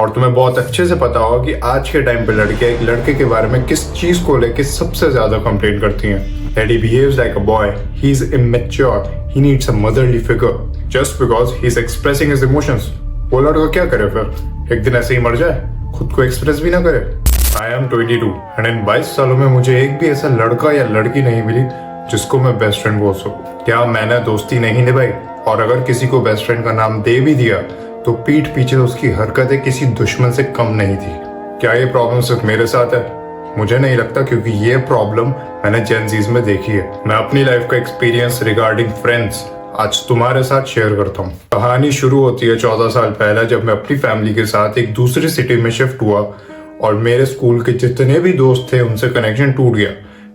और तुम्हें बहुत अच्छे से पता होगा कि आज के टाइम पे लड़के एक लड़के के बारे में किस चीज को लेके सबसे ज्यादा कंप्लेन करती हैं। That he behaves like a boy, he is immature, he needs a motherly figure just because he is expressing his emotions. वो लड़का क्या करे फिर? एक दिन ऐसे ही मर जाए, खुद को एक्सप्रेस भी ना करे। I am 22 and इन 22 सालों में मुझे एक भी ऐसा लड़का या लड़की नहीं मिली जिसको मैं बेस्ट फ्रेंड बोल सकूं। क्या मैंने दोस्ती नहीं निभाई? और अगर किसी को बेस्ट फ्रेंड का नाम दे भी दिया तो पीठ पीछे उसकी हरकतें किसी दुश्मन से कम नहीं थी। क्या ये प्रॉब्लम सिर्फ मेरे साथ है? मुझे नहीं लगता, क्योंकि ये प्रॉब्लम मैंने जेन ज़ीज में देखी है। मैं अपनी लाइफ का एक्सपीरियंस रिगार्डिंग फ्रेंड्स आज तुम्हारे साथ शेयर करता हूँ। कहानी शुरू होती है 14 साल पहले, जब मैं अपनी फैमिली के साथ एक दूसरी सिटी में शिफ्ट हुआ और मेरे स्कूल के जितने भी दोस्त थे उनसे कनेक्शन टूट गया,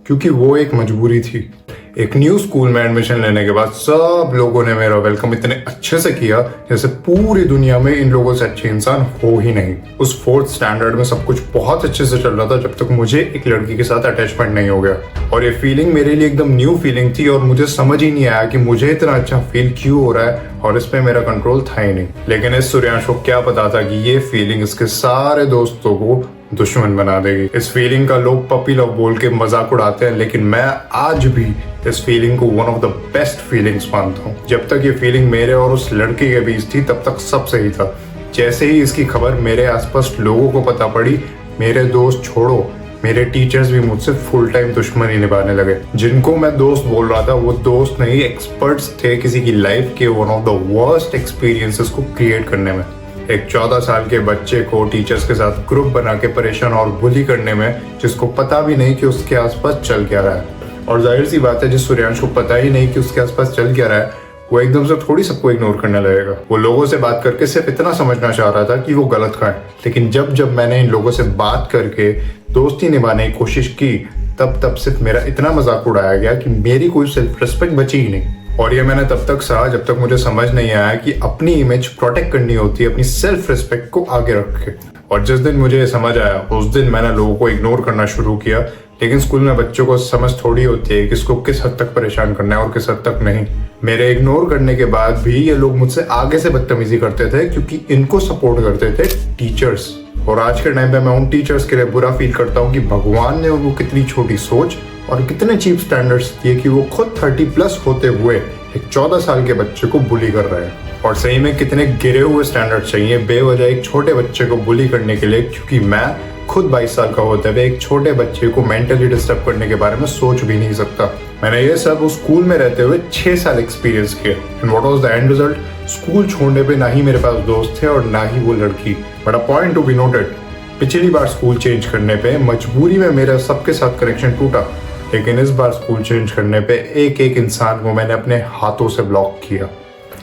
क्योंकि वो एक मजबूरी थी। एक न्यू स्कूल में एडमिशन लेने के बाद सब लोगों ने मेरा वेलकम इतने अच्छे से किया जैसे पूरी दुनिया में इन लोगों से अच्छे इंसान हो ही नहीं। उस 4th स्टैंडर्ड में सब कुछ बहुत अच्छे से चल रहा था जब तक मुझे एक लड़की के साथ अटैचमेंट नहीं हो गया। और ये फीलिंग मेरे लिए एकदम न्यू फीलिंग थी और मुझे समझ ही नहीं आया कि मुझे इतना अच्छा फील क्यों हो रहा है, और इस पे मेरा कंट्रोल था ही नहीं। लेकिन इस सूर्यांश को क्या पता था कि ये फीलिंग इसके सारे दोस्तों को दुश्मन बना देगी। इस फीलिंग का लोग पपी लव बोल के मजाक उड़ाते हैं, लेकिन मैं आज भी इस फीलिंग को one of the best feelings मानता हूँ। जब तक ये फीलिंग मेरे और उस लड़की के बीच थी तब तक सब सही था। जैसे ही इसकी खबर मेरे आसपास लोगों को पता पड़ी, मेरे दोस्त छोड़ो, मेरे टीचर्स भी मुझसे फुल टाइम दुश्मनी निभाने लगे। जिनको मैं दोस्त बोल रहा था वो दोस्त नहीं, एक्सपर्ट्स थे किसी की लाइफ के one of the worst experiences को क्रिएट करने में। एक 14 साल के बच्चे को टीचर्स के साथ ग्रुप बना के परेशान और बुली करने में, जिसको पता भी नहीं कि उसके आसपास चल क्या रहा है। और जाहिर सी बात है, जिस सूर्यांश को पता ही नहीं कि उसके आसपास चल क्या रहा है, वो एकदम से थोड़ी सबको इग्नोर करने लगेगा। वो लोगों से बात करके सिर्फ इतना समझना चाह रहा था कि वो गलत है। लेकिन जब मैंने इन लोगों से बात करके दोस्ती निभाने की कोशिश की, तब सिर्फ मेरा इतना मजाक उड़ाया गया कि मेरी कोई सेल्फ रिस्पेक्ट बची ही नहीं। और ये मैंने तब तक सहा जब तक मुझे समझ नहीं आया कि अपनी इमेज प्रोटेक्ट करनी होती है अपनी सेल्फ रिस्पेक्ट को आगे रख के। और जिस दिन मुझे ये समझ आया उस दिन मैंने लोगों को इग्नोर करना शुरू किया। लेकिन स्कूल में बच्चों को समझ थोड़ी होती है किसको किस हद तक परेशान करना है और किस हद तक नहीं। मेरे इग्नोर करने के बाद भी ये लोग मुझसे आगे से बदतमीजी करते थे, क्योंकि इनको सपोर्ट करते थे टीचर्स। और आज के टाइम पे मैं उन टीचर्स के लिए बुरा फील करता हूँ कि भगवान ने उनको कितनी छोटी सोच और कितने चीप स्टैंडर्ड्स दिए कि वो खुद 30+ होते हुए एक 14 साल के बच्चे को बुली कर रहे हैं। और सही में कितने गिरे हुए स्टैंडर्ड चाहिए बेवजह एक छोटे बच्चे को बुली करने के लिए, क्योंकि मैं खुद 22 साल का होते हुए एक छोटे बच्चे को मेंटली डिस्टर्ब करने के बारे में सोच भी नहीं सकता। मैंने ये सब उस स्कूल में रहते हुए 6 साल एक्सपीरियंस किए। And what was the end result? School छोड़ने पे ना ही मेरे पास दोस्त थे और ना ही वो लड़की। But a point to be noted, पिछली बार स्कूल चेंज करने पे मजबूरी में मेरा सबके साथ कनेक्शन टूटा, लेकिन इस बार स्कूल चेंज करने पे एक इंसान को मैंने अपने हाथों से ब्लॉक किया।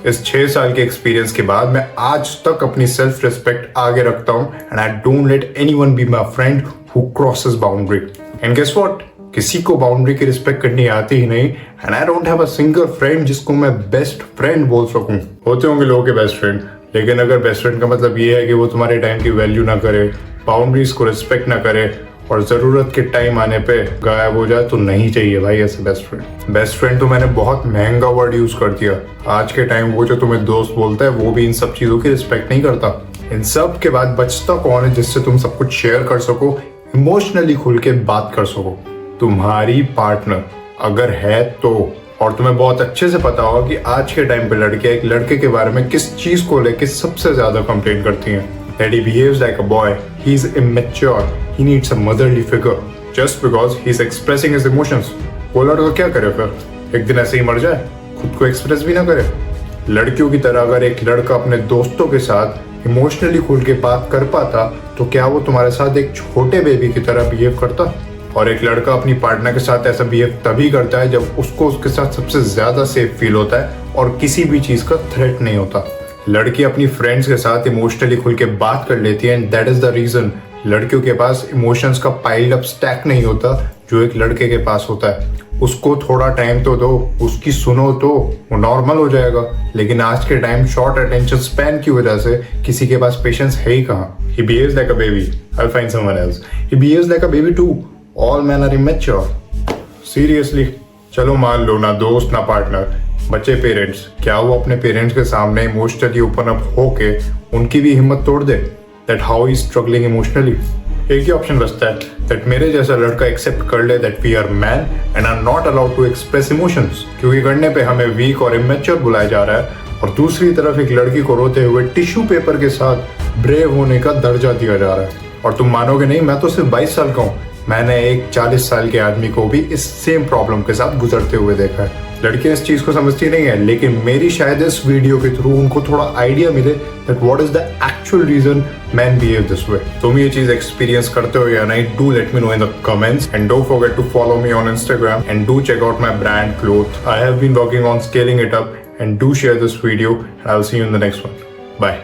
इस 6 साल के एक्सपीरियंस के बाद मैं आज तक अपनी सेल्फ रिस्पेक्ट आगे रखता हूँ and I don't let anyone be my friend who crosses boundary. And guess what? किसी को बाउंड्री की रिस्पेक्ट करनी आती ही नहीं। And I don't have a single friend जिसको मैं बेस्ट फ्रेंड बोल सकूं। होते होंगे लोगों के बेस्ट फ्रेंड, लेकिन अगर बेस्ट फ्रेंड का मतलब ये है कि वो तुम्हारे टाइम की वैल्यू ना करे, बाउंड्रीज को रिस्पेक्ट ना करे और जरूरत के टाइम आने पे गायब हो जाए, तो नहीं चाहिए भाई ऐसे बेस्ट फ्रेंड। बेस्ट फ्रेंड तो मैंने बहुत महंगा वर्ड यूज कर दिया। आज के टाइम वो जो तुम्हें दोस्त बोलता है वो भी इन सब चीजों की रिस्पेक्ट नहीं करता। इन सब के बाद बचता कौन है जिससे तुम सब कुछ शेयर कर सको, इमोशनली खुल के बात कर सको? तुम्हारी पार्टनर अगर है तो। और तुम्हें बहुत अच्छे से पता होगा कि आज के टाइम पे लड़के एक लड़के के बारे में किस चीज को लेके सबसे ज्यादा कंप्लेन करती हैं। That he behaves like a boy, he is immature, he needs a motherly figure just because he is expressing his emotions. वो लड़का क्या करे फिर? एक दिन ऐसे ही मर जाए, खुद को एक्सप्रेस भी ना करे। लड़कियों की तरह अगर एक लड़का अपने दोस्तों के साथ इमोशनली खुल के बात कर पाता, तो क्या वो तुम्हारे साथ एक छोटे बेबी की तरह बिहेव करता? और एक लड़का अपनी पार्टनर के साथ ऐसा बिहेव तभी करता है जब उसको उसके साथ सबसे ज्यादा सेफ फील होता है और किसी भी चीज का थ्रेट नहीं होता। लड़की अपनी फ्रेंड्स के साथ इमोशनली खुल के बात कर लेती है and that is the reason लड़कियों के पास इमोशंस का पाइल्ड अप स्टैक नहीं होता जो एक लड़के के पास होता है। उसको थोड़ा टाइम तो दो, उसकी सुनो तो वो नॉर्मल हो जाएगा। लेकिन आज के टाइम शॉर्ट अटेंशन स्पैन की वजह से किसी के पास पेशेंस है ही कहाँ। He behaves like a baby. I'll find someone else. He behaves like a baby too. All men are immature. Seriously. चलो मान लो ना दोस्त ना पार्टनर, बच्चे पेरेंट्स, क्या वो अपने पेरेंट्स के सामने इमोशनली ओपन अप होके उनकी भी हिम्मत तोड़ दे? That how he struggling emotionally. एक ही ऑप्शन बचता है, दैट मेरे जैसा लड़का एक्सेप्ट कर ले that we are man and are not allowed to express emotions, क्योंकि करने पे हमें वीक और इमेच्योर बुलाया जा रहा है, और दूसरी तरफ एक लड़की को रोते हुए टिश्यू पेपर के साथ ब्रेव होने का दर्जा दिया जा रहा है। और तुम मानोगे नहीं, मैं तो सिर्फ 22 साल का हूँ, मैंने एक 40 साल के आदमी को भी इस सेम प्रॉब्लम के साथ गुजरते हुए देखा है। लड़कियां इस चीज को समझती नहीं है, लेकिन मेरी शायद इस वीडियो के थ्रू उनको थोड़ा आइडिया मिले that what is the actual reason man behave this way. तुम ये चीज एक्सपीरियंस करते हो या नहीं, do let me know in the comments and don't forget to follow me on Instagram and do check out my brand clothes. I have been working on scaling it up, and do share this video, and I'll see you in the next one. Bye.